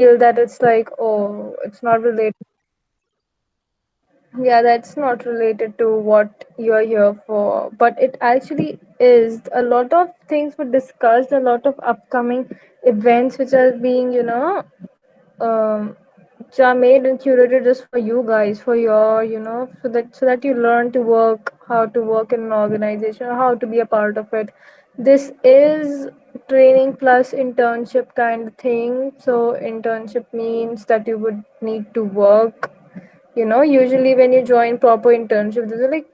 feel that it's like, oh, it's not related. Yeah, that's not related to what you're here for, but it actually is. A lot of things were discussed, a lot of upcoming events which are being, um, which are made and curated just for you guys, for your, so that you learn to work, how to work in an organization, how to be a part of it. This is training plus internship kind of thing. So internship means that you would need to work. Usually when you join proper internship, there's like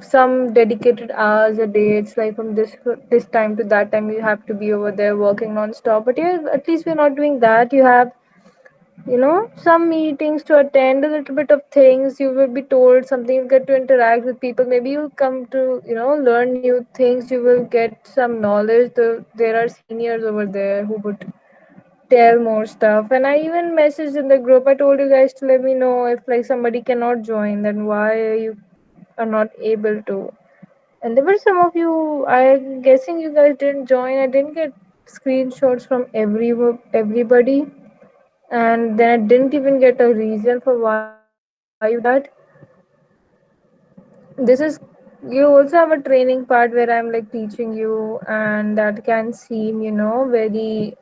some dedicated hours a day. It's like from this time to that time you have to be over there working non-stop. But yeah, at least we're not doing that. You have some meetings to attend, a little bit of things. You will be told something. You get to interact with people. Maybe you'll come to learn new things. You will get some knowledge. There are seniors over there who would tell more stuff. And I even messaged in the group. I told you guys to let me know if like somebody cannot join, then why you are not able to. And there were some of you, I'm guessing you guys didn't join. I didn't get screenshots from everybody, and then I didn't even get a reason for why you didn't do that. This is, you also have a training part where I'm like teaching you, and that can seem very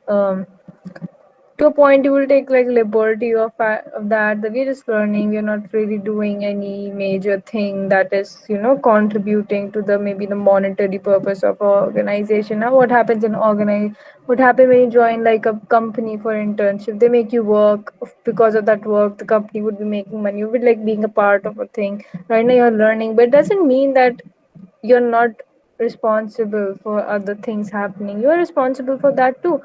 to a point you will take like liberty of that we're just learning. We're not really doing any major thing that is contributing to the maybe the monetary purpose of our organization. Now what happens when you join like a company for internship? They make you work. Because of that work, the company would be making money. You would like being a part of a thing. Right now you're learning, but it doesn't mean that you're not responsible for other things happening. You're responsible for that too.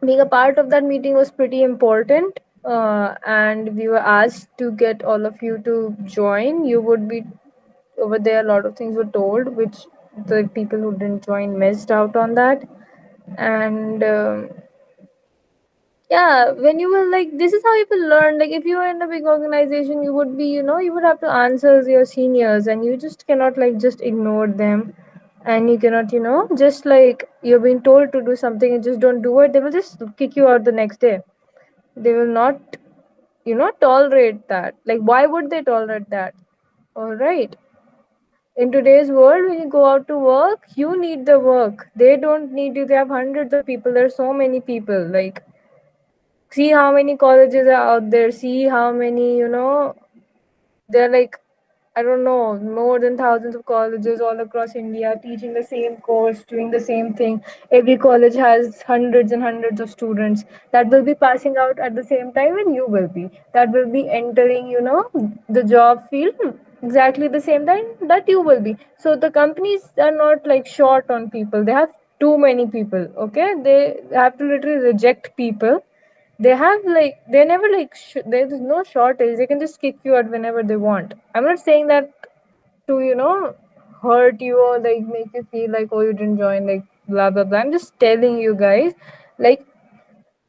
Being a part of that meeting was pretty important, and we were asked to get all of you to join. You would be over there. A lot of things were told which the people who didn't join missed out on that. And yeah, when you were like, this is how you will learn. Like if you were in a big organization, you would be, you would have to answer your seniors, and you just cannot like just ignore them. And you cannot, just like you're being told to do something and just don't do it, they will just kick you out the next day. They will not tolerate that. Like why would they tolerate that? All right, in today's world, when you go out to work, you need the work. They don't need you. They have hundreds of people. There's so many people. Like, see how many colleges are out there. See how many, they're like, I don't know, more than thousands of colleges all across India teaching the same course, doing the same thing. Every college has hundreds and hundreds of students that will be passing out at the same time, and you will be. That will be entering, the job field exactly the same time that you will be. So the companies are not like short on people. They have too many people, okay? They have to literally reject people. They have like they never like there's no shortage. They can just kick you out whenever they want. I'm not saying that to hurt you or like make you feel like, oh, you didn't join, like blah blah blah. I'm just telling you guys, like,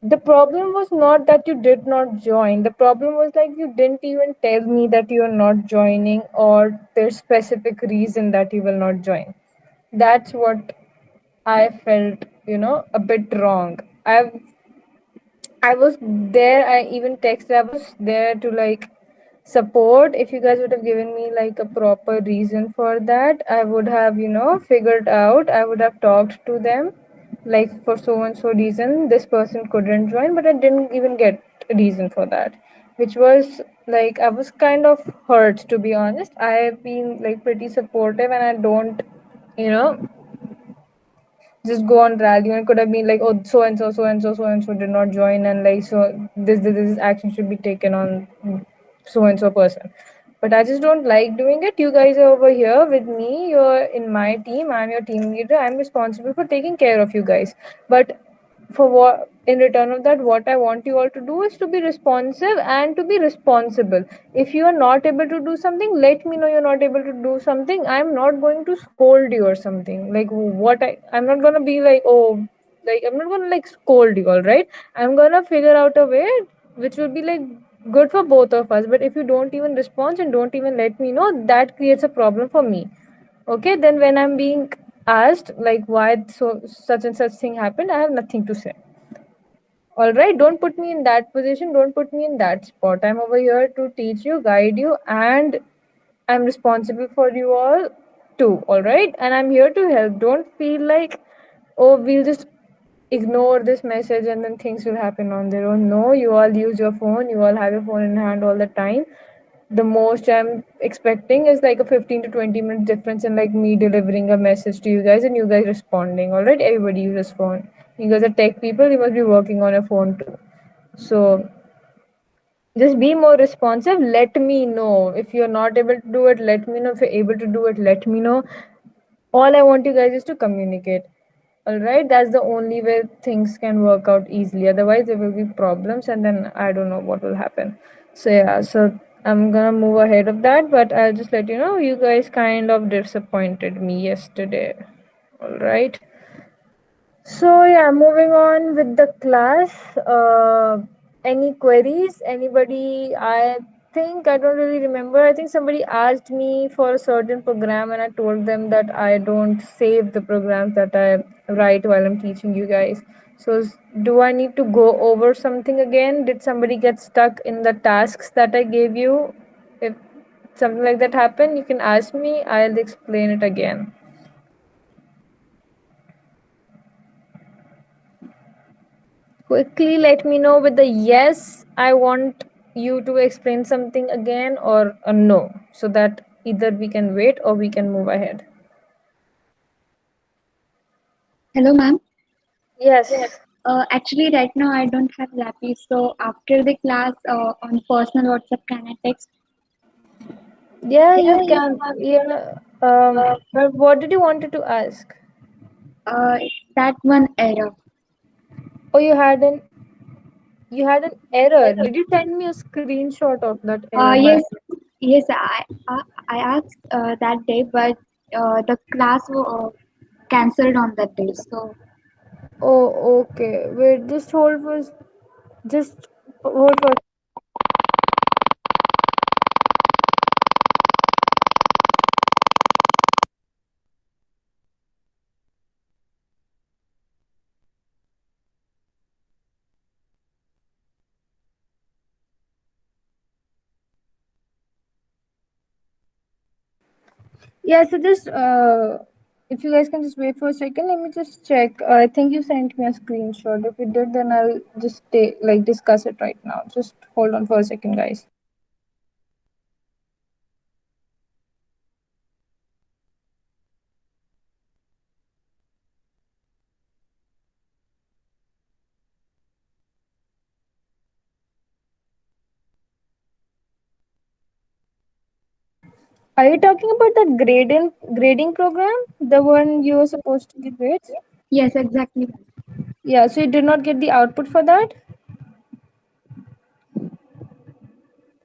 the problem was not that you did not join. The problem was like you didn't even tell me that you are not joining, or there's specific reason that you will not join. That's what I felt, a bit wrong. I was there. I even texted. I was there to like support. If you guys would have given me like a proper reason for that, I would have, figured out. I would have talked to them, like for so and so reason, this person couldn't join, but I didn't even get a reason for that, which was like I was kind of hurt, to be honest. I have been like pretty supportive, and I don't, you know, just go on rally. And it could have been like, oh, so and so, so and so, so and so did not join, and like so this action should be taken on so and so person. But I just don't like doing it. You guys are over here with me. You're in my team. I'm your team leader. I'm responsible for taking care of you guys. But for what, in return of that, what I want you all to do is to be responsive and to be responsible. If you are not able to do something, let me know you're not able to do something. I'm not going to scold you or something. Like I'm not gonna be like, oh, like I'm not gonna like scold you, all right? I'm gonna figure out a way which will be like good for both of us. But if you don't even respond and don't even let me know, that creates a problem for me. Okay, then when I'm being asked like why so such and such thing happened, I have nothing to say. All right, don't put me in that position, don't put me in that spot. I'm over here to teach you, guide you, and I'm responsible for you all too. All right, and I'm here to help. Don't feel like, oh, we'll just ignore this message and then things will happen on their own. No, you all use your phone, you all have your phone in hand all the time. The most I'm expecting is like a 15 to 20 minute difference in like me delivering a message to you guys and you guys responding. All right, everybody uses phone. You guys are tech people, you must be working on your phone too. So just be more responsive. Let me know if you're not able to do it. Let me know if you're able to do it. Let me know. All I want you guys is to communicate. All right, that's the only way things can work out easily. Otherwise, there will be problems, and then I don't know what will happen. So yeah, so I'm gonna move ahead of that, but I'll just let you know you guys kind of disappointed me yesterday. All right. So yeah, moving on with the class. Any queries? Anybody? I think I don't really remember. I think somebody asked me for a certain program, and I told them that I don't save the programs that I write while I'm teaching you guys. So do I need to go over something again? Did somebody get stuck in the tasks that I gave you? If something like that happened, you can ask me. I'll explain it again. Quickly let me know with the yes, I want you to explain something again, or a no, so that either we can wait or we can move ahead. Hello, ma'am. Yes. Actually, right now I don't have Lappy, so after the class on personal WhatsApp, can I text? Yeah, you can. Yeah. But what did you wanted to ask? Uh, that one error. Oh, you had an error. Did you send me a screenshot of that error by? Yes, yes, I asked that day, but the class was cancelled on that day. So Oh, okay. Wait, just hold for. Yeah, so just if you guys can just wait for a second, let me just check. I think you sent me a screenshot. If you did, then I'll just discuss it right now. Just hold on for a second, guys. Are you talking about that grading program, the one you were supposed to give grades? yes, exactly. Yeah, so you did not get the output for that.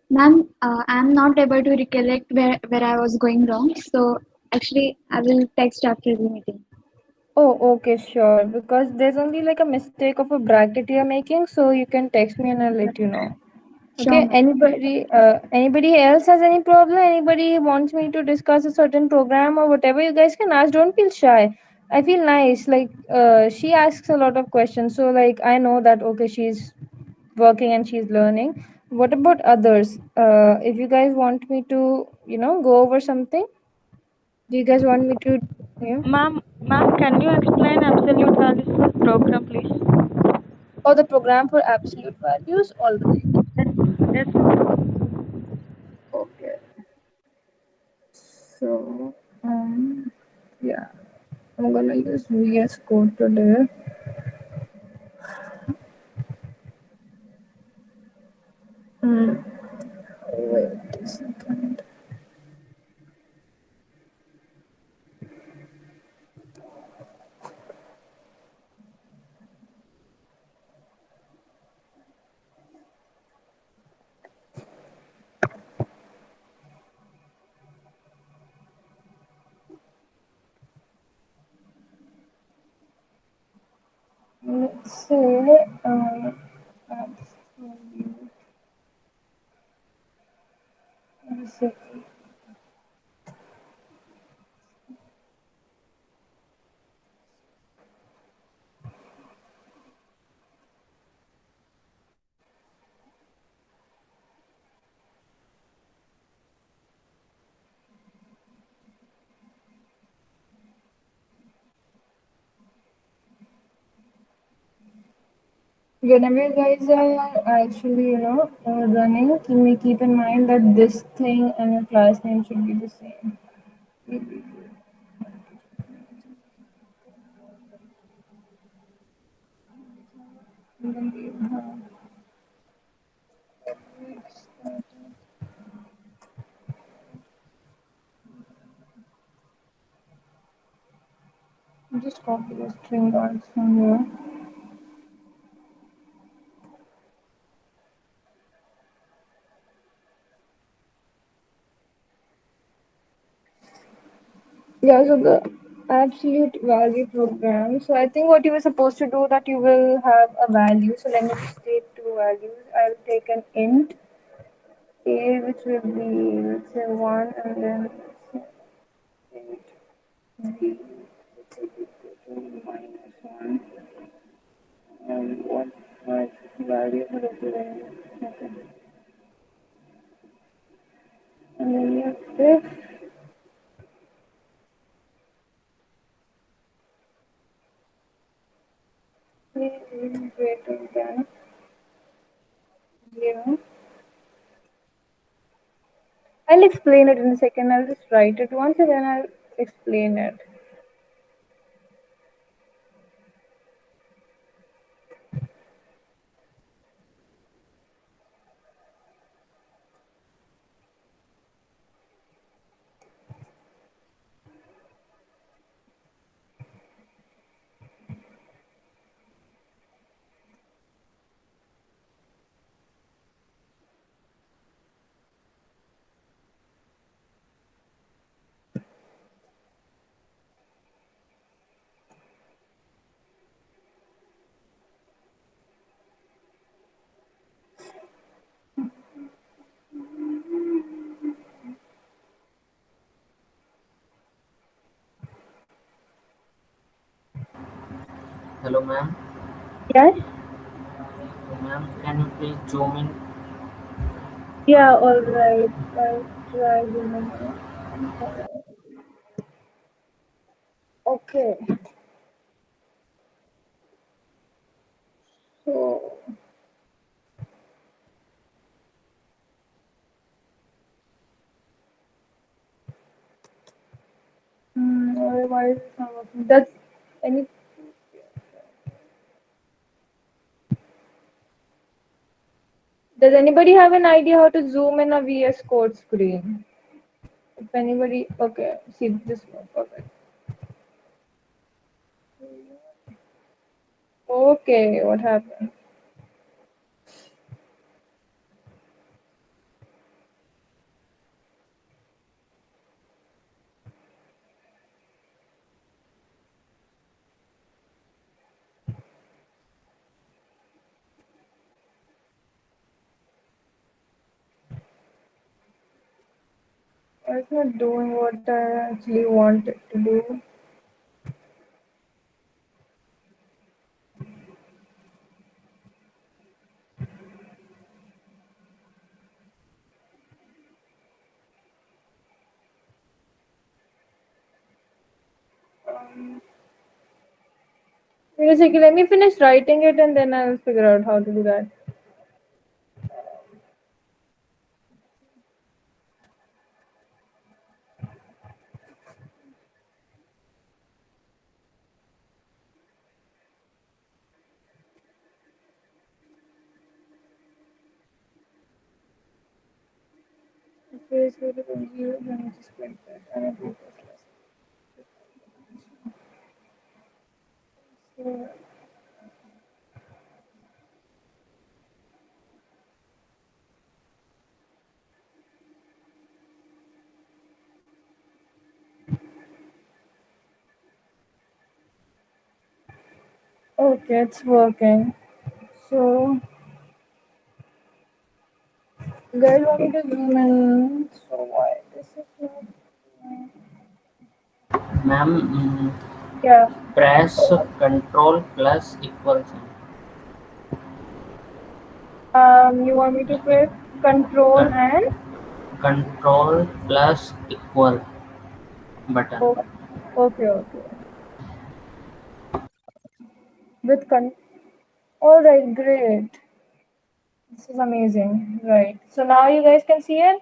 Ma'am, I'm not able to recollect where I was going wrong. So actually, I will text after the meeting. Oh, okay, sure. Because there's only like a mistake of a bracket you're making, so you can text me and I'll let you know. Sure, Okay, ma'am. anybody else has any problem? Anybody wants me to discuss a certain program or whatever, you guys can ask. Don't feel shy. I feel nice. Like, she asks a lot of questions, so like I know that okay, she's working and she's learning. What about others? If you guys want me to, go over something, do you guys want me to? Yeah. Ma'am, can you explain absolute values for program, please? Or the program for absolute values. All right. Yes, ma'am. Okay. So, yeah, I'm gonna use VS Code today. Mm. Wait a second. Let's say, absolute, let's see. Whenever you guys are actually, running, keep in mind that this thing and your class name should be the same. Just copy the string guards from here. Yeah, so the absolute value program. So I think what you were supposed to do that you will have a value. So let me just take two values. I'll take an int a, which will be let's say one, and then int b, which will be equal to minus one. And what my value will represent. Okay. And then you have this. Is greater than 0. I'll explain it in a second. I'll just write it once and then I'll explain it. Hello, ma'am. Yes? Ma'am, can you please zoom in? Yeah, alright. I'll try zooming in. Okay. So, why is it not working? Any does anybody have an idea how to zoom in a VS Code screen? If anybody, okay, see this one, perfect. Okay, what happened? It's not doing what I actually want it to do. Wait a second, let me finish writing it and then I'll figure out how to do that. Okay, so the zero, then I just print that. And I do this. So, okay, it's working. So, you guys want me to zoom in? So, why this is not. Ma'am, Yeah. press Control plus equal sign. You want me to press Control Con- and Control plus equal button. oh, okay, okay. With con All right, great. This is amazing. Right. So now you guys can see it.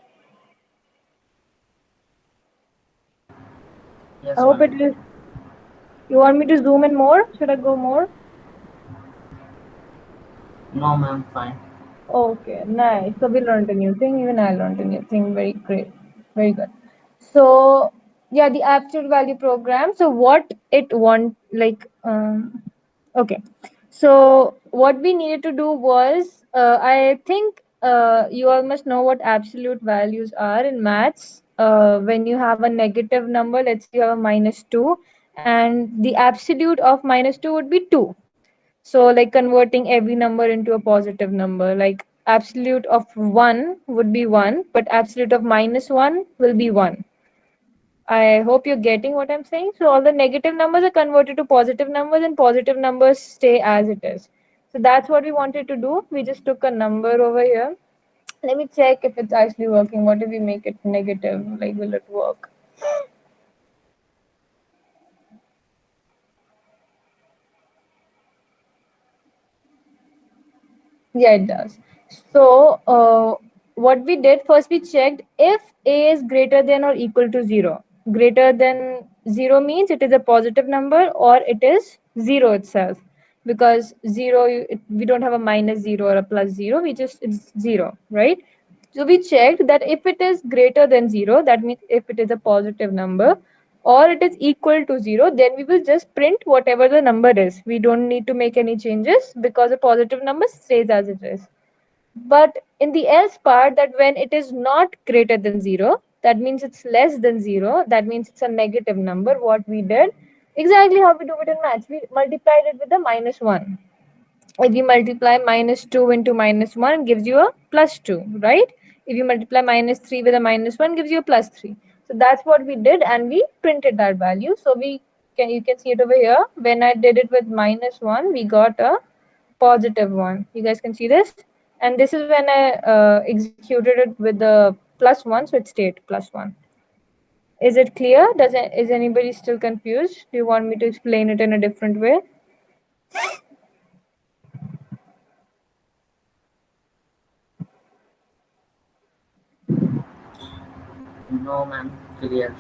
I Yes, hope ma'am. it is. You want me to zoom in more? Should I go more? No, ma'am. Fine. Okay, nice. So we learned a new thing. Even I learned a new thing. Very great. Very good. So yeah, the absolute value program. So what it want okay. So what we needed to do was I think you all must know what absolute values are in maths. When you have a negative number, let's say you have a -2, and the absolute of -2 would be 2. So, like converting every number into a positive number, like absolute of 1 would be 1, but absolute of -1 will be 1. I hope you're getting what I'm saying. So, all the negative numbers are converted to positive numbers, and positive numbers stay as it is. So, that's what we wanted to do. We just took a number over here. Let me check if it's actually working. What if we make it negative? Like, will it work? Yeah, it does. So, what we did first, we checked if a is greater than or equal to 0. Greater than 0 means it is a positive number or it is 0 itself. Because 0, we don't have a -0 or a +0, it's 0, right? So we checked that if it is greater than 0, that means if it is a positive number, or it is equal to 0, then we will just print whatever the number is. We don't need to make any changes because a positive number stays as it is. But in the else part, that when it is not greater than 0, that means it's less than 0, that means it's a negative number. What we did, exactly how we do it in maths, we multiplied it with a -1. If you multiply -2 into -1, gives you a +2, right? If you multiply -3 with a -1, gives you a +3. So that's what we did, and we printed that value. So you can see it over here. When I did it with -1, we got a positive one. You guys can see this, and this is when I executed it with the +1, so it stayed +1. Is it clear? Is anybody still confused? Do you want me to explain it in a different way? No, ma'am. Clear.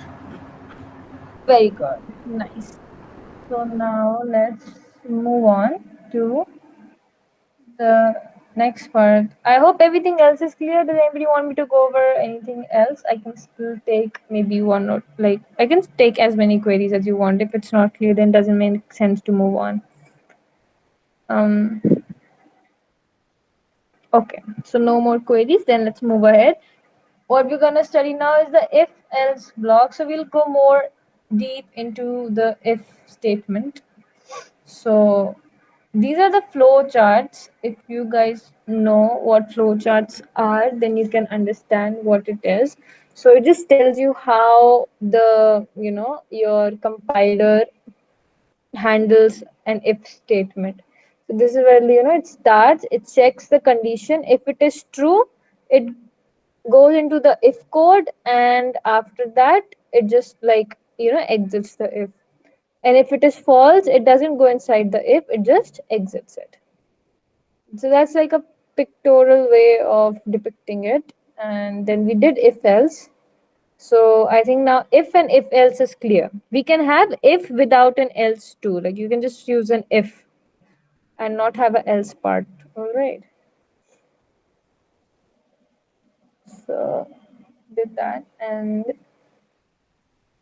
Very good. Nice. So now let's move on to the next part. I hope everything else is clear. Does anybody want me to go over anything else? I can still take maybe one or like I can take as many queries as you want. If it's not clear, then doesn't make sense to move on. Um, okay, so no more queries. Then let's move ahead. What we're gonna study now is the if-else block. So we'll go more deep into the if statement. So these are the flow charts. If you guys know what flow charts are, then you can understand what it is. So it just tells you how your compiler handles an if statement. So this is where it starts, it checks the condition. If it is true, it goes into the if code, and after that it just exits the if. And if it is false, it doesn't go inside the if, it just exits it. So that's like a pictorial way of depicting it. And then we did if else. So I think now if and if else is clear. We can have if without an else too. Like you can just use an if and not have an else part. All right. So did that, and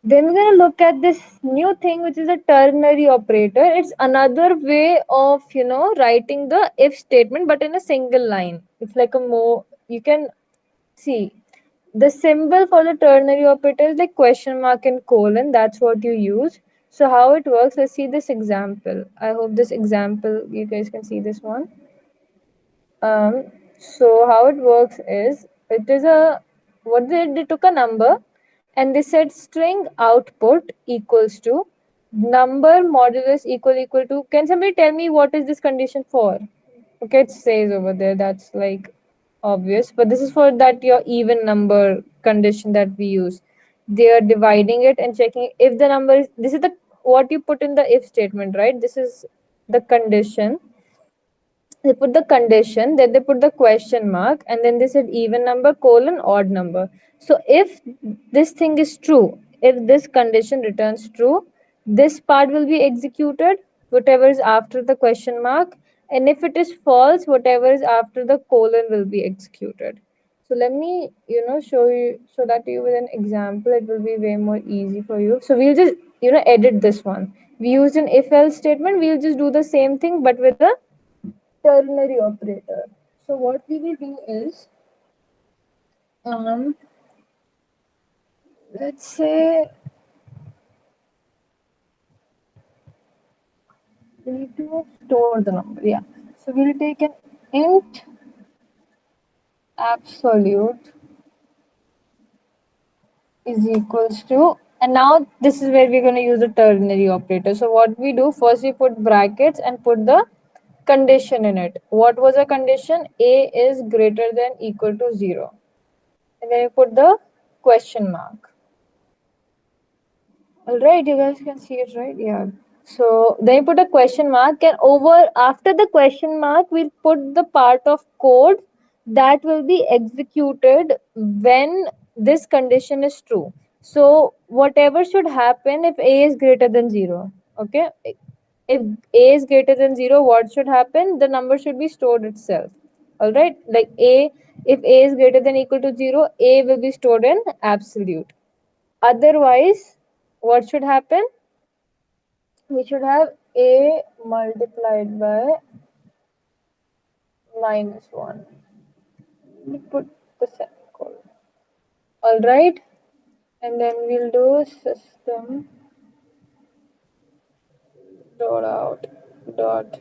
then we're going to look at this new thing, which is a ternary operator. It's another way of, writing the if statement, but in a single line. It's like you can see the symbol for the ternary operator is like question mark and colon. That's what you use. So how it works, let's see this example. I hope this example, you guys can see this one. So how it works is, it is they took a number and they said string output equals to number modulus equal to. Can somebody tell me what is this condition for? Okay, it says over there, that's like obvious, but this is for that your even number condition that we use. They are dividing it and checking if the number is, this is the what you put in the if statement, right? This is the condition. they put the condition, then they put the question mark, and then they said even number colon odd number. So if this thing is true, if this condition returns true, this part will be executed, whatever is after the question mark, and if it is false, whatever is after the colon will be executed. So let me, show that to you with an example. It will be way more easy for you. So we'll just, edit this one. We used an if else statement. We'll just do the same thing, but with a ternary operator. So what we will do is, um, let's say we need to store the number. Yeah. So we'll take an int absolute is equals to, and now this is where we're going to use the ternary operator. So what we do first, we put brackets and put the condition in it. What was the condition? A is greater than equal to 0, and then we put the question mark. All right, you guys can see it, right? Yeah. So then you put a question mark, and over after the question mark, we'll put the part of code that will be executed when this condition is true. So whatever should happen if a is greater than 0, okay? If a is greater than 0, what should happen? The number should be stored itself. All right, like a, if a is greater than equal to 0, a will be stored in absolute. Otherwise, what should happen? We should have a multiplied by -1. We put the semicolon. All right, and then we'll do system dot out dot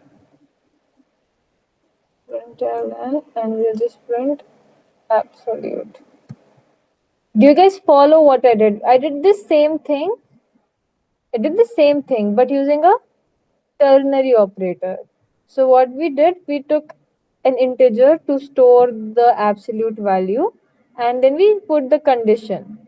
println, and we'll just print absolute. Do you guys follow what I did? I did the same thing. I did the same thing, but using a ternary operator. So what we did, we took an integer to store the absolute value, and then we put the condition.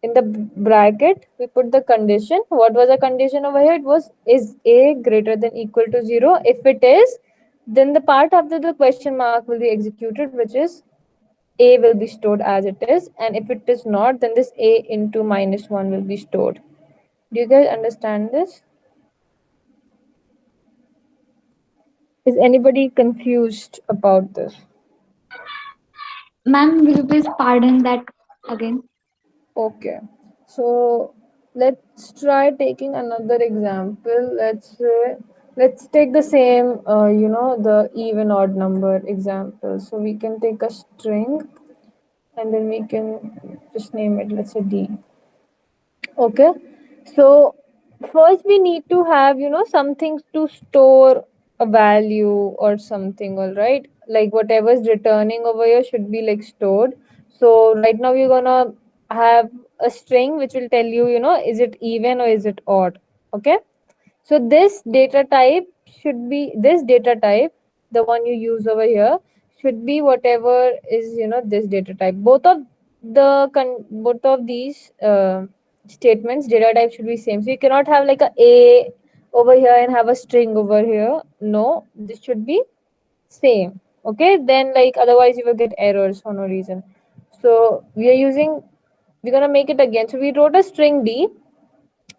In the bracket, we put the condition. What was the condition over here? It was, is a greater than equal to 0? If it is, then the part after the question mark will be executed, which is a will be stored as it is, and if it is not, then this a into -1 will be stored. Do you guys understand this? Is anybody confused about this? Ma'am, will you please pardon that again? Okay, so let's try taking another example. Let's take the same, the even odd number example. So we can take a string, and then we can just name it, let's say D. Okay, so first we need to have, something to store a value or something. All right, like whatever is returning over here should be like stored. So right now we're gonna have a string which will tell you, is it even or is it odd. Okay, so this data type should be, this data type, the one you use over here, should be whatever is, this data type. Both of these statements, data type should be same. So you cannot have like a over here and have a string over here. No, this should be same. Okay, then like otherwise you will get errors for no reason. So we're gonna make it again. So we wrote a string D,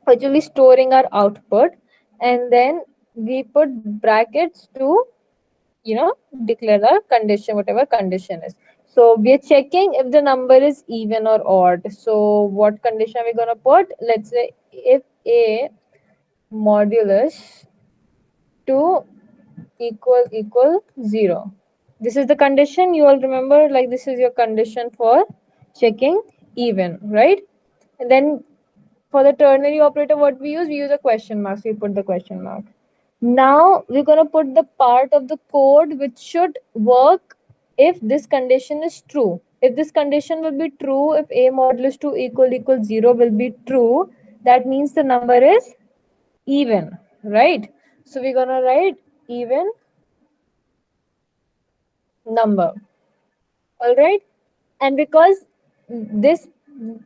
which will be storing our output, and then we put brackets to, declare the condition, whatever condition is. So we are checking if the number is even or odd. So what condition are we going to put? Let's say if a modulus 2 equal 0. This is the condition. You all remember, like this is your condition for checking even, right? And then for the ternary operator, what we use a question mark. So we put the question mark. Now we're going to put the part of the code which should work if this condition is true. If this condition will be true, if a modulus 2 equal 0 will be true, that means the number is even, right? So we're going to write even number. All right, and because this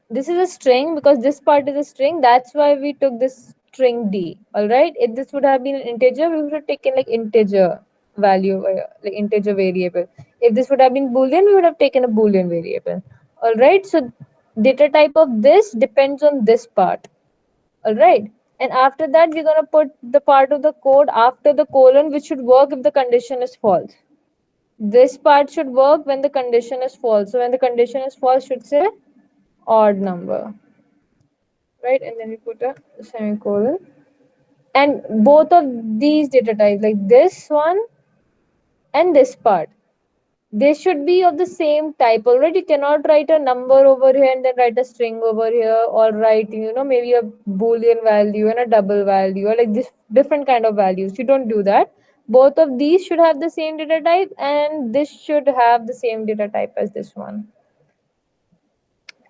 this is a string, because this part is a string, that's why we took this string D. All right, if this would have been an integer, we would have taken like integer. value, like integer variable. If this would have been boolean, we would have taken a boolean variable. All right, so data type of this depends on this part. All right, and after that we're going to put the part of the code after the colon, which should work if the condition is false. This part should work when the condition is false. So when the condition is false, should say odd number, right? And then we put a semicolon. And both of these data types, like this one and this part, they should be of the same type. Already you cannot write a number over here and then write a string over here, or write, maybe a boolean value and a double value, or like this different kind of values. You don't do that. Both of these should have the same data type, and this should have the same data type as this one.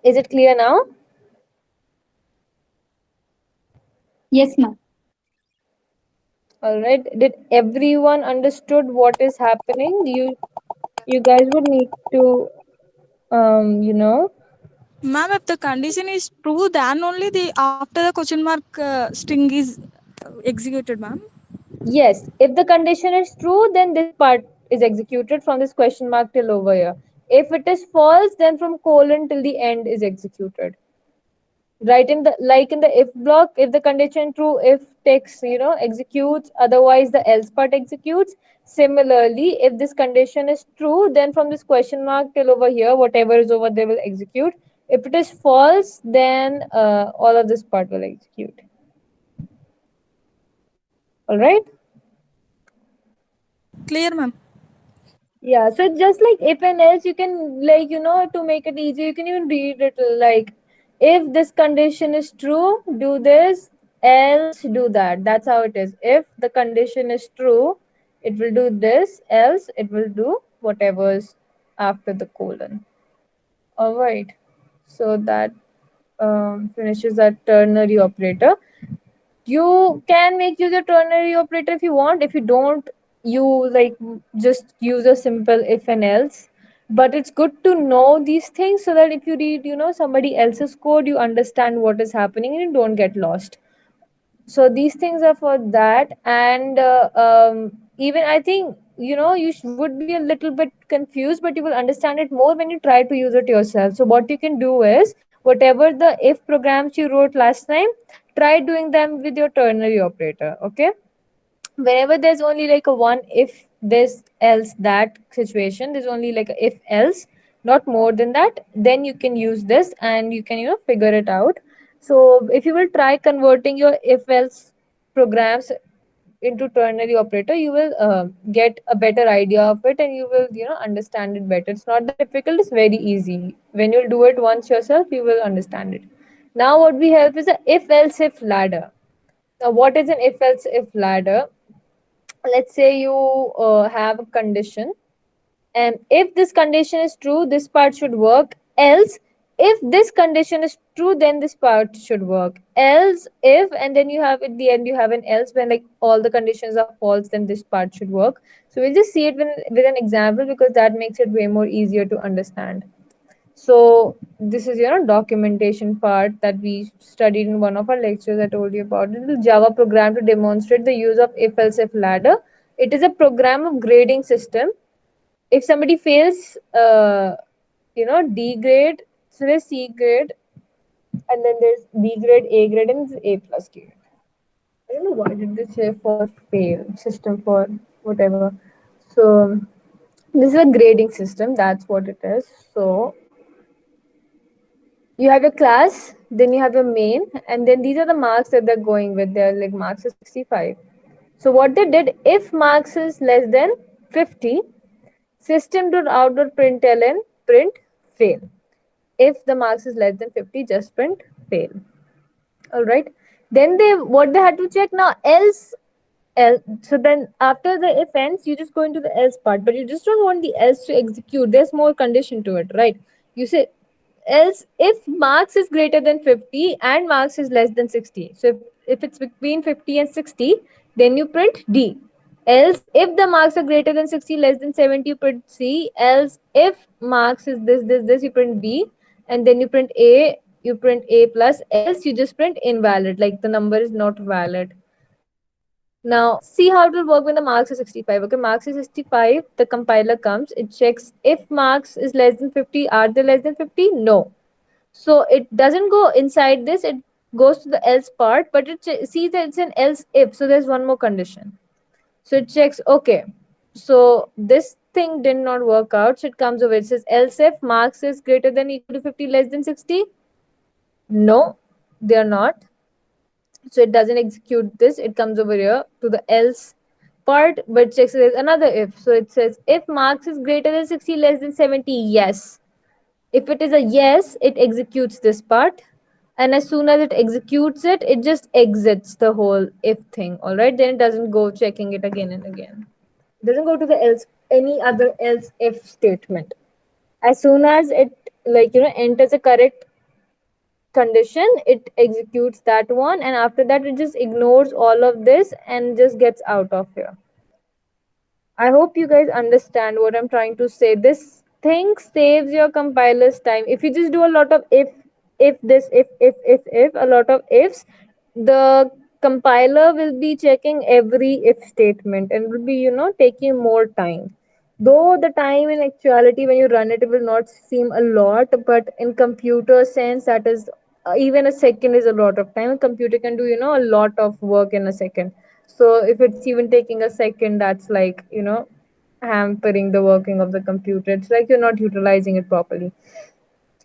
Is it clear now? Yes, ma'am. All right, did everyone understood what is happening? You guys would need to Ma'am, if the condition is true, then only the after the question mark string is executed, ma'am. yes, if the condition is true, then this part is executed from this question mark till over here. If it is false, then from colon till the end is executed. Right, in the like in the if block, if the condition true, if text executes, otherwise the else part executes. Similarly, if this condition is true, then from this question mark till over here, whatever is over there will execute. If it is false, then all of this part will execute. All right. Clear, ma'am. Yeah, so just like if and else, you can, like, to make it easy, you can even read it like, if this condition is true, do this, else do that. That's how it is. If the condition is true, it will do this, else it will do whatever's after the colon. All right. So that finishes that ternary operator. You can make use of ternary operator if you want. If you don't, you like just use a simple if and else. But it's good to know these things so that if you read somebody else's code, you understand what is happening and you don't get lost. So these things are for that. And even I think you would be a little bit confused, but you will understand it more when you try to use it yourself. So what you can do is, whatever the if programs you wrote last time, try doing them with your ternary operator. Okay, whenever there's only like a one if this else that situation, there's only like a if else, not more than that, then you can use this and you can figure it out. So if you will try converting your if else programs into ternary operator, you will get a better idea of it, and you will understand it better. It's not that difficult, it's very easy. When you'll do it once yourself, you will understand it. Now what we have is a if else if ladder. Now what is an if else if ladder? Let's say you have a condition, and if this condition is true, this part should work. Else, if this condition is true, then this part should work. Else if, and then you have at the end you have an else when like all the conditions are false, then this part should work. So we'll just see it with an example, because that makes it way more easier to understand. So this is documentation part that we studied in one of our lectures. I told you about it. The Java program to demonstrate the use of if else if ladder. It is a program of grading system. If somebody fails D grade, so there's C grade, and then there's B grade, A grade, and there's A plus grade. I don't know why did this say for fail system for whatever. So this is a grading system. That's what it is. So you have your class, then you have your main, and then these are the marks that they're going with. They're like marks is 65. So what they did, if marks is less than 50, system.out.println print fail. If the marks is less than 50, just print fail. All right. Then what they had to check now, else. So then after the if ends, you just go into the else part, but you just don't want the else to execute. There's more condition to it, right? You say else if marks is greater than 50 and marks is less than 60. So if it's between 50 and 60, then you print D. Else if the marks are greater than 60, less than 70, you print C. Else if marks is this, you print B. And then you print A, you print A plus. Else you just print invalid, like the number is not valid. Now, see how it will work when the marks is 65. Okay, marks is 65, the compiler comes, it checks if marks is less than 50, are they less than 50? No. So it doesn't go inside this, it goes to the else part, but it sees that it's an else if, so there's one more condition. So it checks, okay, so this thing did not work out, so it comes over, it says else if marks is greater than equal to 50, less than 60. No, they are not. So it doesn't execute this, it comes over here to the else part, but checks there's another if. So it says if marks is greater than 60, less than 70, yes. If it is a yes, it executes this part, and as soon as it executes it, it just exits the whole if thing. All right, then it doesn't go checking it again and again. It doesn't go to the else, any other else if statement. As soon as it, like, enters a correct condition, it executes that one, and after that it just ignores all of this and just gets out of here. I hope you guys understand what I'm trying to say. This thing saves your compiler's time. If you just do a lot of if this, if, a lot of ifs, the compiler will be checking every if statement and will be, taking more time. Though the time in actuality when you run it, it will not seem a lot, but in computer sense, that is even a second is a lot of time. A computer can do, a lot of work in a second. So if it's even taking a second, that's like, hampering the working of the computer. It's like you're not utilizing it properly.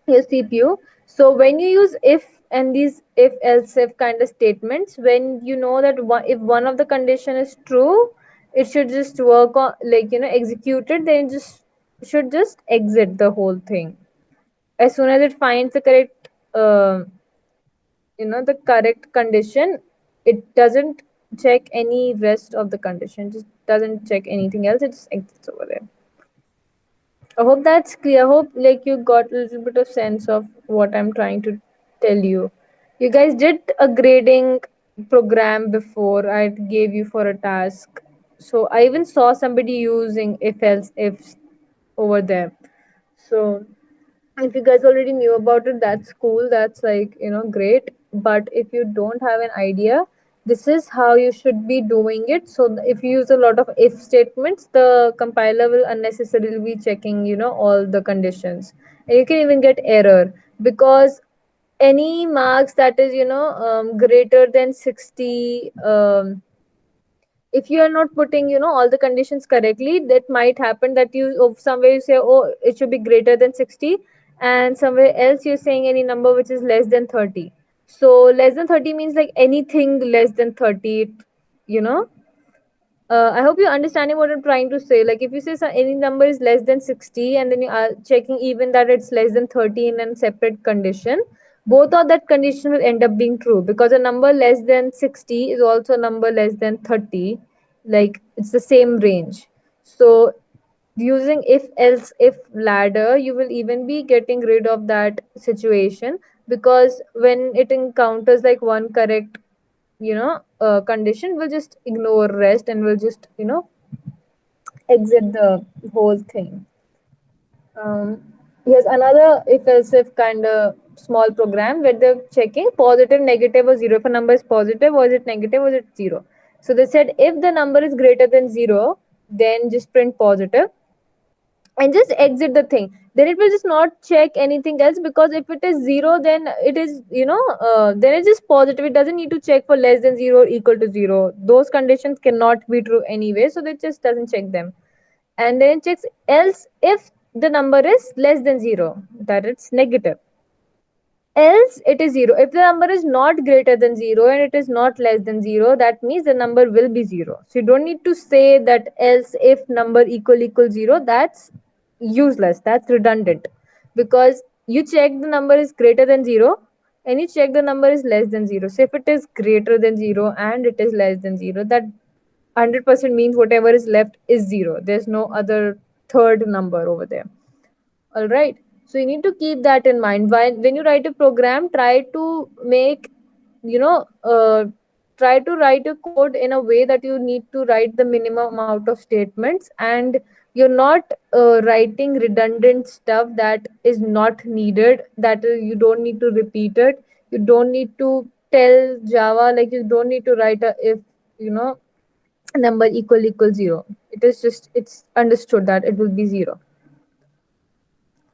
Your CPU. So when you use if and these if else if kind of statements, when you know that if one of the condition is true, it should just work on, like, execute it, then it just should just exit the whole thing. As soon as it finds the correct the correct condition, it doesn't check any rest of the condition, just doesn't check anything else, it just exits over there. I hope that's clear. I hope, like, you got a little bit of sense of what I'm trying to tell you. You guys did a grading program before I gave you for a task. So I even saw somebody using if else ifs over there. So if you guys already knew about it, that's cool, that's like, great. But if you don't have an idea, this is how you should be doing it. So if you use a lot of if statements, the compiler will unnecessarily be checking, all the conditions, and you can even get error, because any marks that is, greater than 60, if you are not putting, all the conditions correctly, that might happen that you, somewhere you say, oh, it should be greater than 60, and somewhere else you're saying any number which is less than 30. So less than 30 means like anything less than 30, you know I hope you're understanding what I'm trying to say. Like, if you say any number is less than 60, and then you are checking even that it's less than 30 in a separate condition, both of that condition will end up being true, because a number less than 60 is also a number less than 30. Like, it's the same range. So using if else if ladder, you will even be getting rid of that situation, because when it encounters like one correct, condition, will just ignore rest and will just, exit the whole thing. Here's another if else if kind of small program where they're checking positive, negative, or zero. If a number is positive, or is it negative, or is it zero? So they said if the number is greater than zero, then just print positive and just exit the thing. Then it will just not check anything else, because if it is zero, then it is, then it's just positive. It doesn't need to check for less than zero or equal to zero. Those conditions cannot be true anyway, so it just doesn't check them. And then it checks else if the number is less than zero, that it's negative. Else it is zero. If the number is not greater than zero and it is not less than zero, that means the number will be zero. So you don't need to say that else if number equal zero. That's useless. That's redundant, because you check the number is greater than zero and you check the number is less than zero. So if it is greater than zero and it is less than zero, that 100% means whatever is left is zero. There's no other third number over there. All right, so you need to keep that in mind when you write a program. Try to make, you know uh, try to write a code in a way that you need to write the minimum amount of statements, and you're not writing redundant stuff that is not needed, that you don't need to repeat it. You don't need to tell Java, like, you don't need to write a if, you know number equal 0. It is just, it's understood that it will be 0.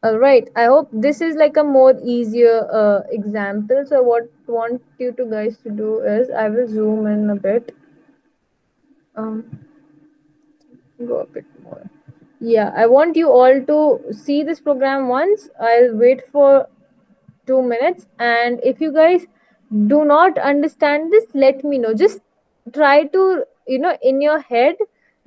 All right, I hope this is like a more easier example. So what I want you to guys to do is, I will zoom in a bit, um go a bit more. Yeah, I want you all to see this program once. I'll wait for 2 minutes, and if you guys do not understand this, let me know. Just try to, in your head,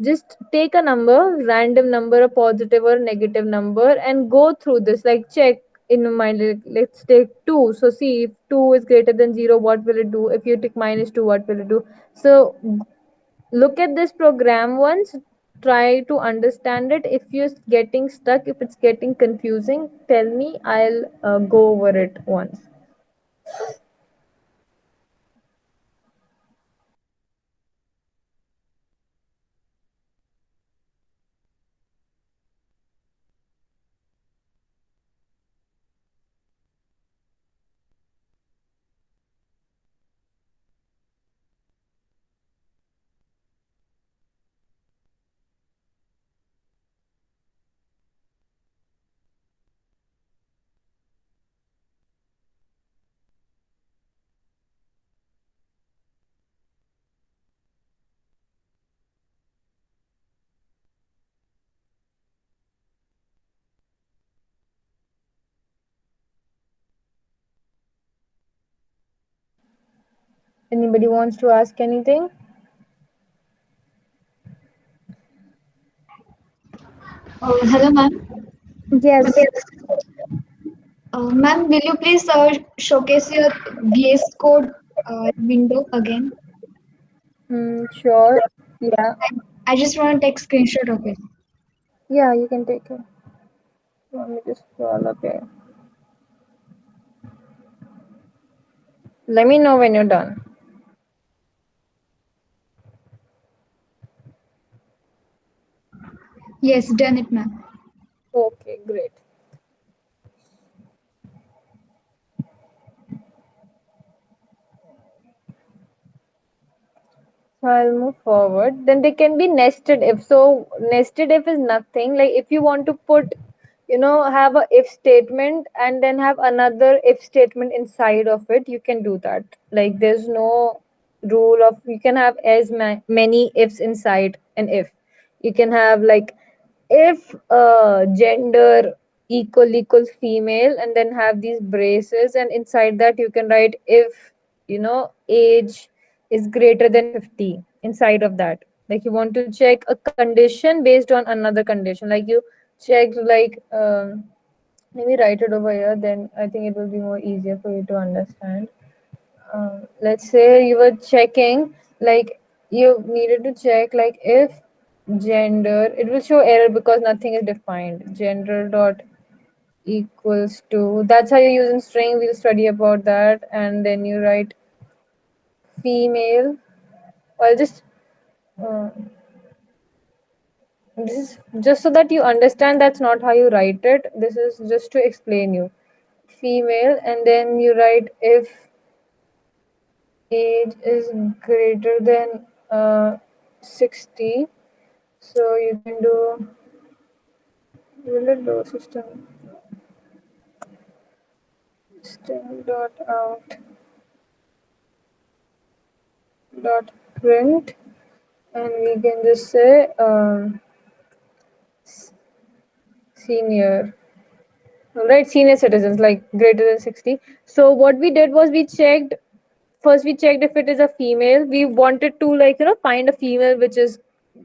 just take a number, random number, a positive or negative number, and go through this, like check in your mind, like, let's take 2. So see, if 2 is greater than 0, what will it do? If you take -2, what will it do? So look at this program once, try to understand it. If you're getting stuck, if it's getting confusing, tell me, I'll go over it once. Anybody wants to ask anything? Hello, ma'am. Yes. Ma'am, will you please showcase your VS Code window again? Sure. Yeah. I just want to take screenshot of it. Yeah, you can take it. Let me just scroll up here. Let me know when you're done. Yes, done it, ma'am. Okay, great. So I'll move forward. Then they can be nested if. So nested if is nothing. Like if you want to put, have a if statement and then have another if statement inside of it, you can do that. Like there's no rule of, you can have as many ifs inside an if. You can have like, if gender equals female, and then have these braces, and inside that you can write, if age is greater than 50 inside of that. Like you want to check a condition based on another condition, like you checked like, maybe write it over here, then I think it will be more easier for you to understand. Let's say you were checking, like you needed to check like, if gender, it will show error because nothing is defined. Gender dot equals to, that's how you use in string, we'll study about that. And then you write female. I'll just uh, this is just so that you understand, that's not how you write it, this is just to explain you. Female, and then you write, if age is greater than 60. So you can do, will it do system dot out dot print, and we can just say, senior. Right, senior citizens, like greater than 60. So what we did was, we checked, first we checked if it is a female. We wanted to, like, find a female which is,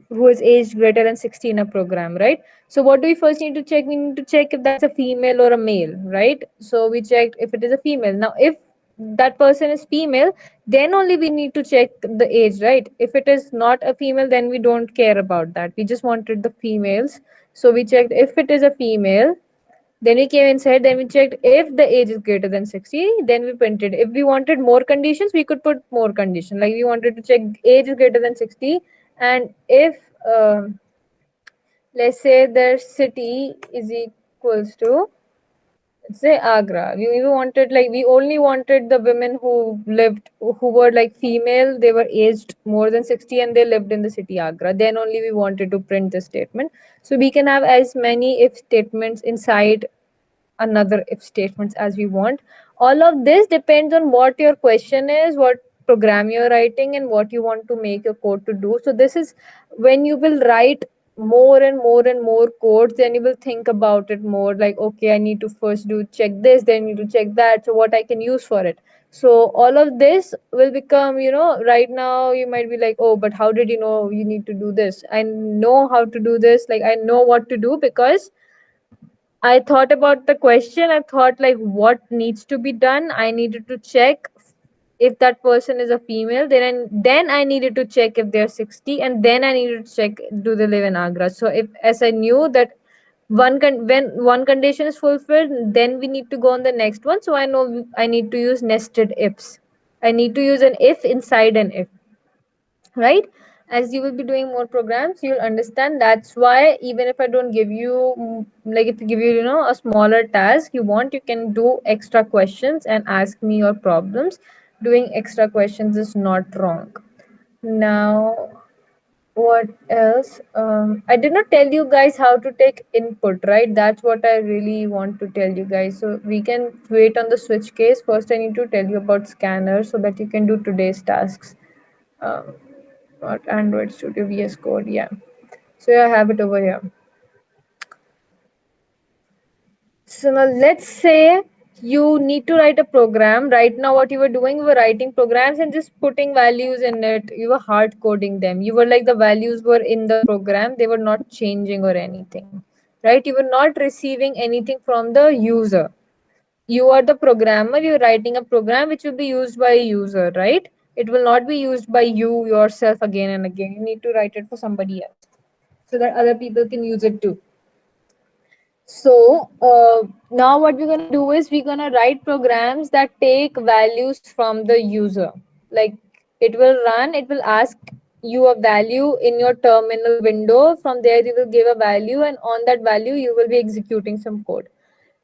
who is aged greater than 60 in a program, right? So what do we first need to check? We need to check if that's a female or a male, right? So we checked if it is a female. Now if that person is female, then only we need to check the age, right? If it is not a female, then we don't care about that, we just wanted the females. So we checked if it is a female, then we came inside, then we checked if the age is greater than 60, then we printed. If we wanted more conditions, we could put more condition. Like we wanted to check age is greater than 60, and if, let's say their city is equals to Say Agra. We wanted like we only wanted the women who lived who were like female. They were aged more than 60 and they lived in the city Agra. Then only we wanted to print this statement. So we can have as many if statements inside another if statements as we want. All of this depends on what your question is, what program you're writing, and what you want to make your code to do. So this is when you will write more and more and more codes, then you will think about it more like, okay, I need to first do check this, then I need to check that, so what I can use for it. So all of this will become, right now you might be like, oh, but how did you know you need to do this? I know how to do this, like I know what to do because I thought about the question. I thought like what needs to be done. I needed to check if that person is a female. Then I needed to check if they're 60, and then I needed to check do they live in Agra. So if as I knew that when one condition is fulfilled, then we need to go on the next one. So I know I need to use nested ifs. I need to use an if inside an if, right? As you will be doing more programs, you'll understand. That's why even if I don't give you like if I give you, a smaller task you want, you can do extra questions and ask me your problems. Doing extra questions is not wrong. Now, what else? I did not tell you guys how to take input, right? That's what I really want to tell you guys. So we can wait on the switch case. First I need to tell you about Scanner so that you can do today's tasks. um, what Android Studio VS Code, yeah. So I have it over here. So now let's say you need to write a program. Right now, what you were doing, you were writing programs and just putting values in it. You were hard coding them. You were like the values were in the program, they were not changing or anything, right? You were not receiving anything from the user. You are the programmer, you're writing a program which will be used by a user, right? It will not be used by you yourself again and again. You need to write it for somebody else so that other people can use it too. So now what we're gonna do is we're gonna write programs that take values from the user. Like it will run, it will ask you a value in your terminal window. From there, you will give a value, and on that value, you will be executing some code.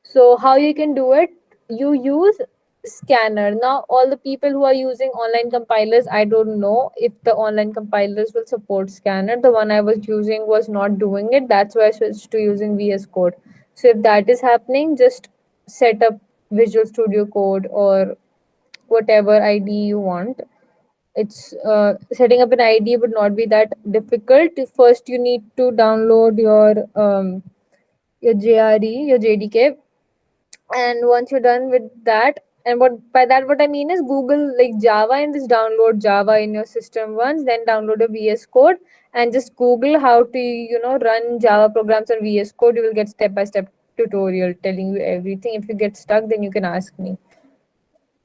So how you can do it? You use Scanner. Now all the people who are using online compilers, I don't know if the online compilers will support Scanner. The one I was using was not doing it. That's why I switched to using VS Code. So if that is happening, just set up Visual Studio Code or whatever IDE you want. It's setting up an IDE would not be that difficult. First, you need to download your JRE, your JDK, and once you're done with that, and what by that what I mean is Google like Java and just download Java in your system once, then download a VS Code and just Google how to run Java programs on VS Code. You will get step by step tutorial telling you everything. If you get stuck, then you can ask me.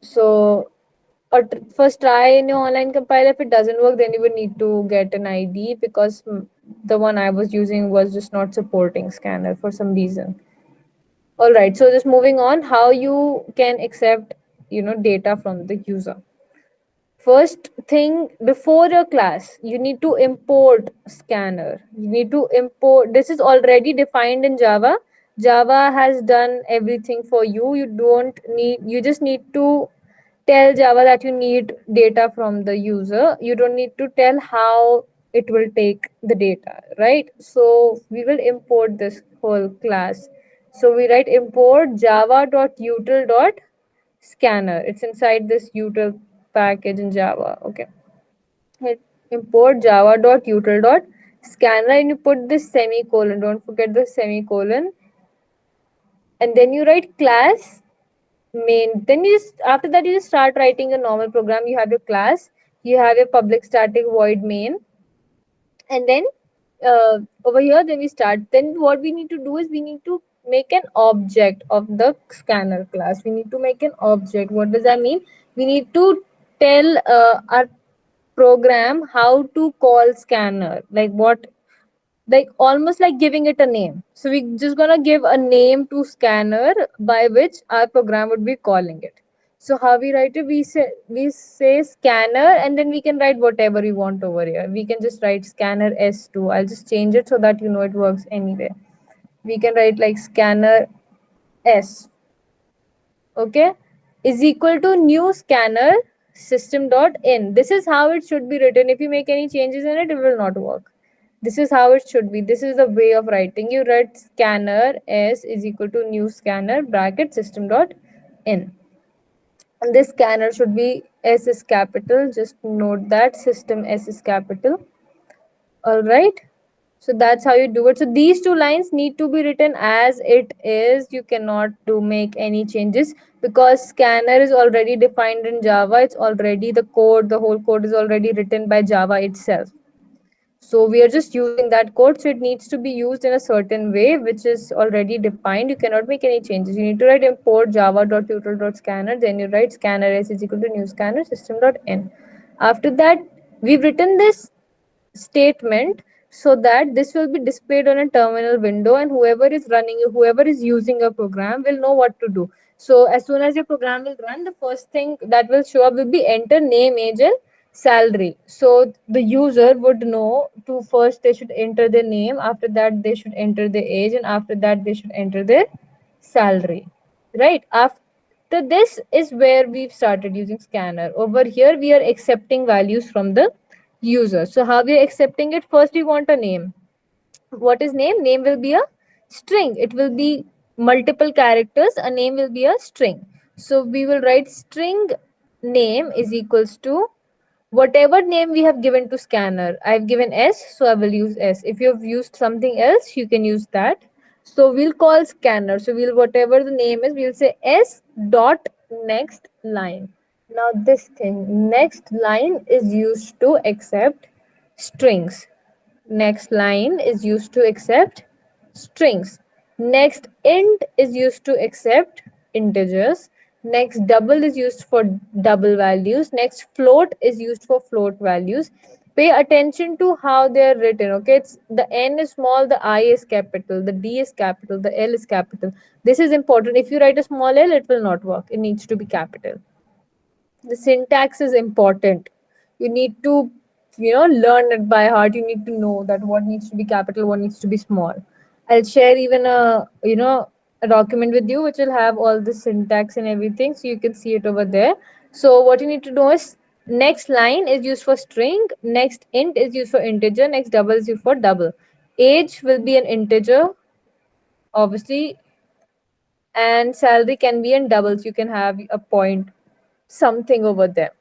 So or first try in your online compiler. If it doesn't work, then you would need to get an ID because the one I was using was just not supporting Scanner for some reason. All right, so just moving on, how you can accept, data from the user. First thing, before your class, you need to import Scanner. You need to import, this is already defined in Java. Java has done everything for you. You just need to tell Java that you need data from the user. You don't need to tell how it will take the data, right? So we will import this whole class. So we write import java.util.scanner. It's inside this util package in Java. Okay. Hit import java.util.scanner and you put this semicolon. Don't forget the semicolon. And then you write class main. Then you just after that you just start writing a normal program. You have your class, you have your public static void main, and then over here then we start. Then what we need to do is we need to make an object of the Scanner class. We need to make an object. What does that mean? We need to tell our program how to call Scanner, like almost like giving it a name. So we just gonna give a name to Scanner by which our program would be calling it. So how we write it? We say Scanner, and then we can write whatever we want over here. We can just write Scanner S2. I'll just change it so that it works anyway. We can write like Scanner S. okay, is equal to new scanner system dot in. This is how it should be written. If you make any changes in it, it will not work. This is how it should be. This is the way of writing. You write scanner s is equal to new scanner bracket system dot in. And this scanner should be s is capital. Just note that system s is capital. All right. So that's how you do it. So these two lines need to be written as it is. You cannot do make any changes because scanner is already defined in Java. It's already the code, the whole code is already written by Java itself. So we are just using that code. So it needs to be used in a certain way, which is already defined. You cannot make any changes. You need to write import java.tutorial.scanner. Then you write scanner s is equal to new scanner system.in. After that, we've written this statement so that this will be displayed on a terminal window, and whoever is using a program will know what to do. So as soon as your program will run, the first thing that will show up will be enter name, age, and salary. So the user would know to first they should enter their name, after that they should enter their age, and after that they should enter their salary, right? After this is where we've started using scanner. Over here we are accepting values from the user. So how we are accepting it? First we want a name. What is name? Name will be a string. It will be multiple characters. A name will be a string. So we will write string name is equals to whatever name we have given to scanner. I've given s, so I will use s. If you've used something else, you can use that. So we'll call scanner. So we'll whatever the name is, we'll say s dot next line. Now this thing, next line is used to accept strings. Next line is used to accept strings. Next int is used to accept integers. Next double is used for double values. Next float is used for float values. Pay attention to how they are written. Okay, it's the n is small, the I is capital, the D is capital, the L is capital. This is important. If you write a small l, it will not work. It needs to be capital. The syntax is important. You need to learn it by heart. You need to know that what needs to be capital, what needs to be small. I'll share even a document with you which will have all the syntax and everything, so you can see it over there. So what you need to do is next line is used for string, next int is used for integer, next double is used for double. Age will be an integer, obviously, and salary can be in doubles. You can have a point something over there.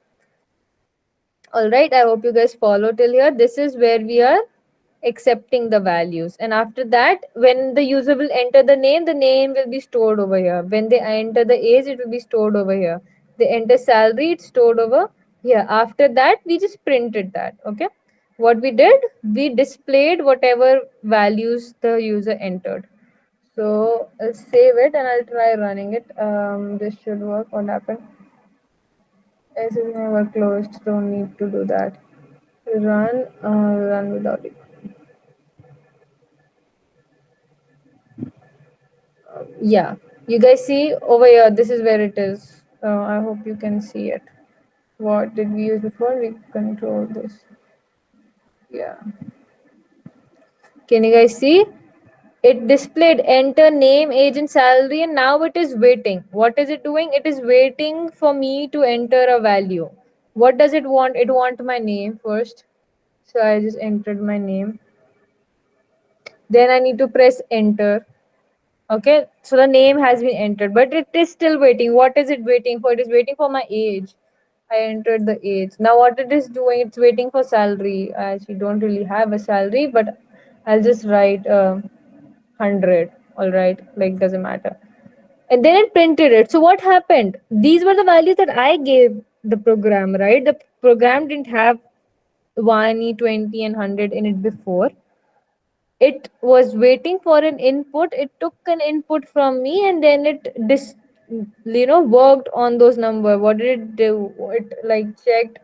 All right, I hope you guys follow till here. This is where we are accepting the values. And after that, when the user will enter the name will be stored over here. When they enter the age, it will be stored over here. They enter salary, it's stored over here. After that, we just printed that. Okay. What we did, we displayed whatever values the user entered. So I'll save it and I'll try running it. This should work. What happened? S is never closed. Don't need to do that. Run without it. Yeah, you guys see over here, this is where it is. I hope you can see it. What did we use before? We control this. Yeah, can you guys see? It displayed enter name, age, and salary, and now it is waiting. What is it doing? It is waiting for me to enter a value. What does it want? It wants my name first. So I just entered my name. Then I need to press enter. Okay, so the name has been entered, but it is still waiting. What is it waiting for? It is waiting for my age. I entered the age. Now what it is doing, it's waiting for salary. I actually don't really have a salary, but I'll just write 100. All right, like doesn't matter. And then it printed it. So what happened? These were the values that I gave the program, right? The program didn't have 1, 20, and 100 in it before. It was waiting for an input. It took an input from me, and then it worked on those number. What did it do? It like checked.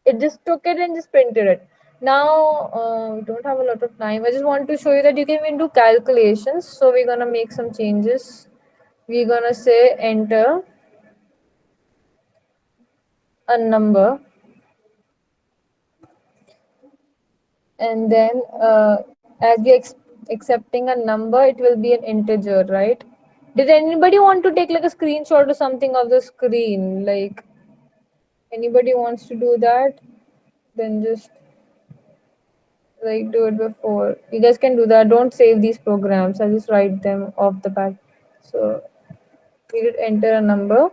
It just took it and just printed it. Now we don't have a lot of time. I just want to show you that you can even do calculations. So we're gonna make some changes. We're gonna say enter a number, and then as we accepting a number, it will be an integer, right? Did anybody want to take like a screenshot or something of the screen? Like anybody wants to do that? Then just like do it before. You guys can do that. Don't save these programs. I just write them off the bat. So we did enter a number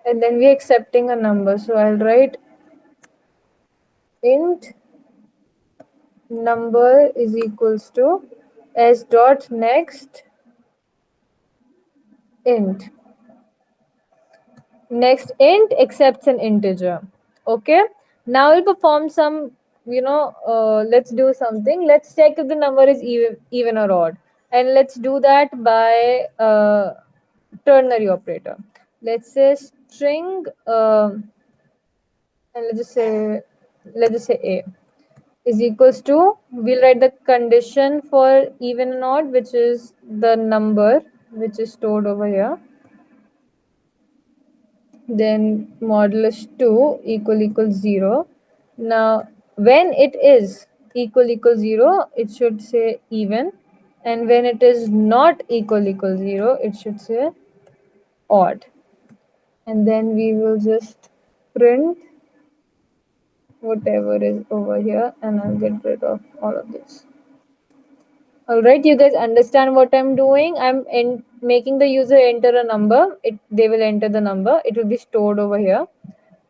and then we're accepting a number. So I'll write int number is equals to s dot next int. Next int accepts an integer. Okay, now we'll perform some, let's do something. Let's check if the number is even or odd, and let's do that by ternary operator. Let's say string and let's just say a is equals to, we'll write the condition for even and odd, which is the number which is stored over here. Then modulus 2 equal 0. Now when it is equal 0, it should say even, and when it is not equal 0, it should say odd. And then we will just print whatever is over here, and I'll get rid of all of this. Alright, you guys understand what I'm doing? I'm making the user enter a number. They will enter the number. It will be stored over here,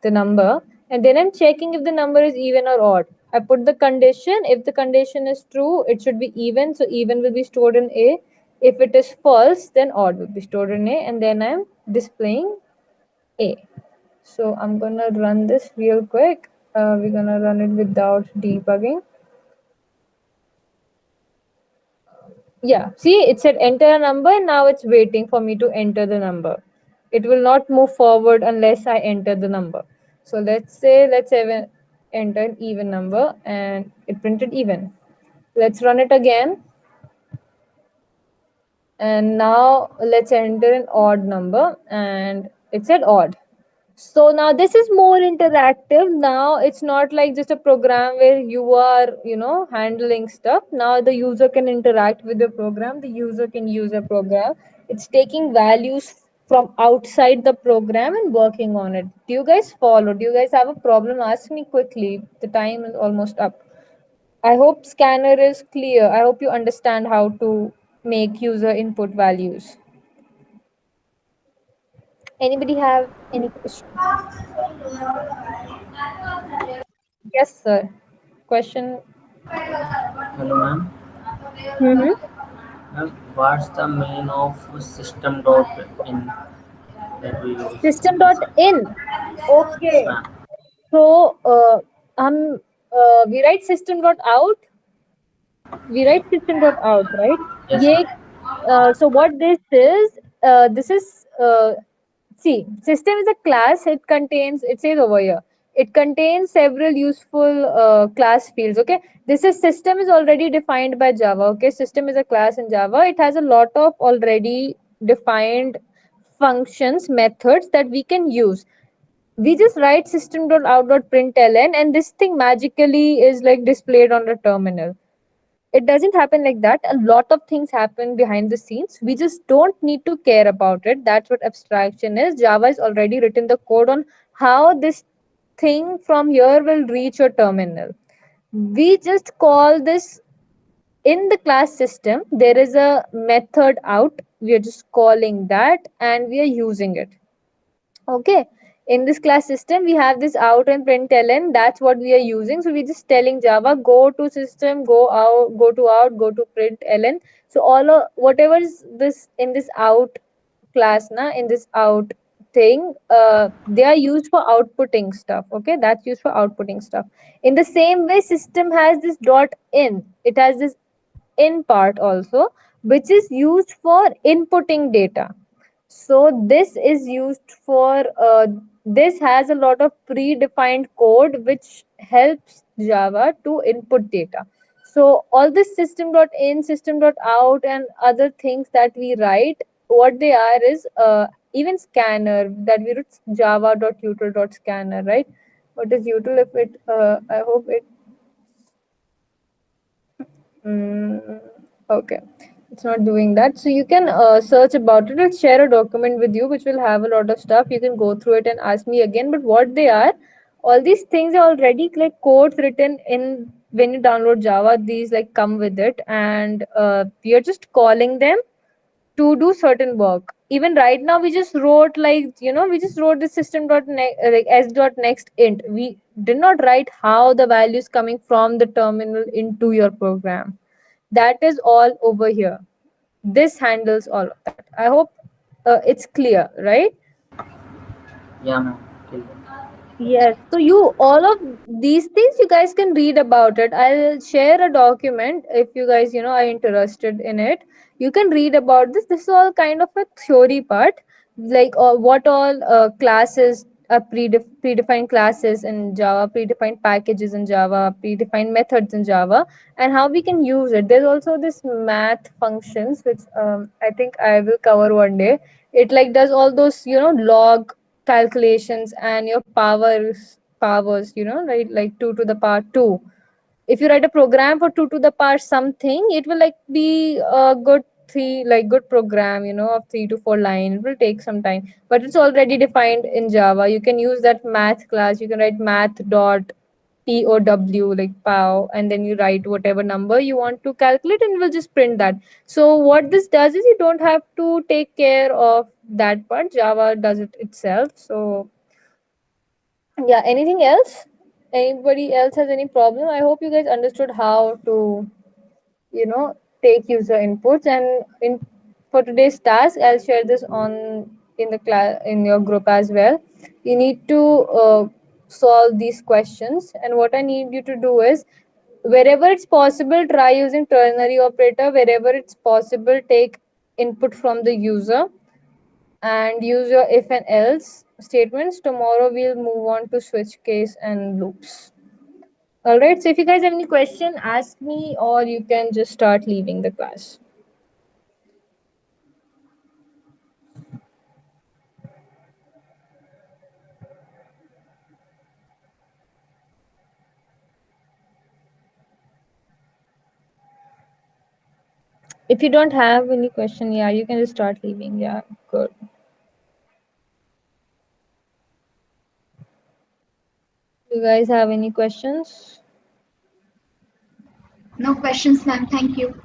the number. And then I'm checking if the number is even or odd. I put the condition. If the condition is true, it should be even. So even will be stored in A. If it is false, then odd will be stored in A. And then I'm displaying A. So I'm going to run this real quick. We're going to run it without debugging. Yeah, see, it said enter a number, and now it's waiting for me to enter the number. It will not move forward unless I enter the number. So let's enter an even number, and it printed even. Let's run it again. And now let's enter an odd number, and it said odd. So now this is more interactive. Now it's not like just a program where you are, handling stuff. Now the user can interact with the program. The user can use a program. It's taking values from outside the program and working on it. Do you guys follow? Do you guys have a problem? Ask me quickly. The time is almost up. I hope scanner is clear. I hope you understand how to make user input values. Anybody have any questions? Yes, sir. Question. Hello, ma'am. Mm-hmm. Ma'am, what's the meaning of system.in that we use? System.in. Yes, Okay. ma'am. So we write system.out. We write system.out, right? Yes, Ye, ma'am. so what this is see, system is a class. It says over here, it contains several useful class fields. Okay, this is system is already defined by Java. Okay, system is a class in Java. It has a lot of already defined functions, methods that we can use. We just write system.out.println, and this thing magically is like displayed on the terminal. It doesn't happen like that. A lot of things happen behind the scenes. We just don't need to care about it. That's what abstraction is. Java has already written the code on how this thing from here will reach your terminal. We just call this in the class system. There is a method out. We are just calling that and we are using it. Okay, in this class system we have this out and println. That's what we are using. So we're just telling Java, go to system, go out, go to out, go to println. So all of whatever is this in this out class, in this out thing, they are used for outputting stuff. Okay, that's used for outputting stuff. In the same way, system has this dot in. It has this in part also, which is used for inputting data. So this is used for this has a lot of predefined code which helps Java to input data. So all this system.in, system.out, and other things that we write, what they are is even scanner that we wrote java.util.scanner, right? What is util? If it I hope it okay. It's not doing that. So you can search about it. I'll share a document with you which will have a lot of stuff. You can go through it and ask me again. But what they are, all these things are already like codes written in when you download Java. These like come with it, and we are just calling them to do certain work. Even right now, we just wrote we just wrote the system dot like s dot next int. We did not write how the value is coming from the terminal into your program. That is all over here. This handles all of that. I hope it's clear, right? Yeah, ma'am. Clear. Yes. So you all of these things you guys can read about it. I'll share a document if you guys are interested in it. You can read about this. This is all kind of a theory part, like what all classes are predefined classes in Java, predefined packages in Java, predefined methods in Java, and how we can use it. There's also this math functions, which I think I will cover one day. It like does all those log calculations and your powers, right, like 2 to the power 2. If you write a program for 2 to the power something, it will like be a good program, of 3 to 4 line. It will take some time, but it's already defined in Java. You can use that math class. You can write math dot POW, like pow, and then you write whatever number you want to calculate and we'll just print that. So what this does is you don't have to take care of that part. Java does it itself. So yeah, anything else? Anybody else has any problem? I hope you guys understood how to, you know, take user inputs. And in for today's task, I'll share this on in the class in your group as well. You need to solve these questions, and what I need you to do is wherever it's possible, try using ternary operator. Wherever it's possible, take input from the user and use your if and else statements. Tomorrow we'll move on to switch case and loops. All right. So if you guys have any question, ask me, or you can just start leaving the class. If you don't have any question, yeah, you can just start leaving. Yeah, good. You guys have any questions? No questions, ma'am. Thank you.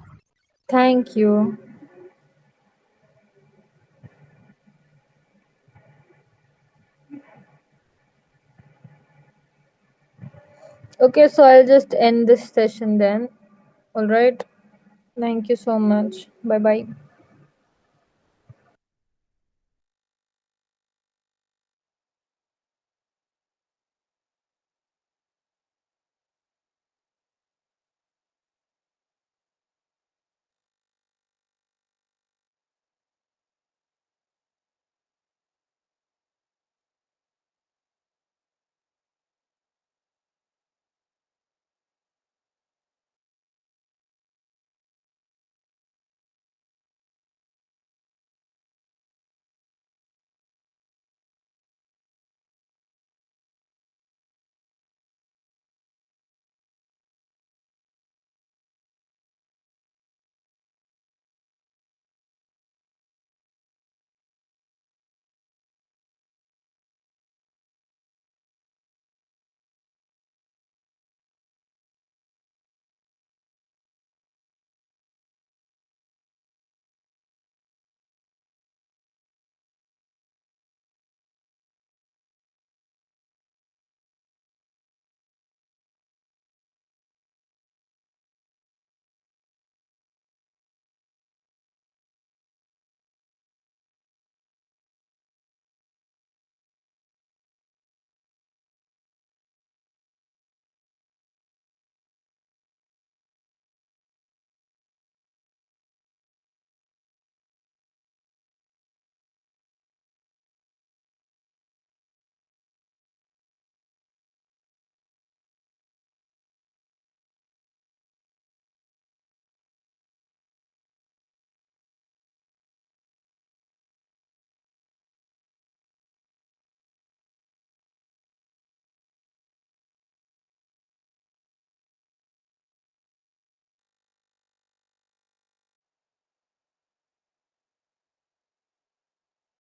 Thank you. Okay, so I'll just end this session then. All right. Thank you so much. Bye bye.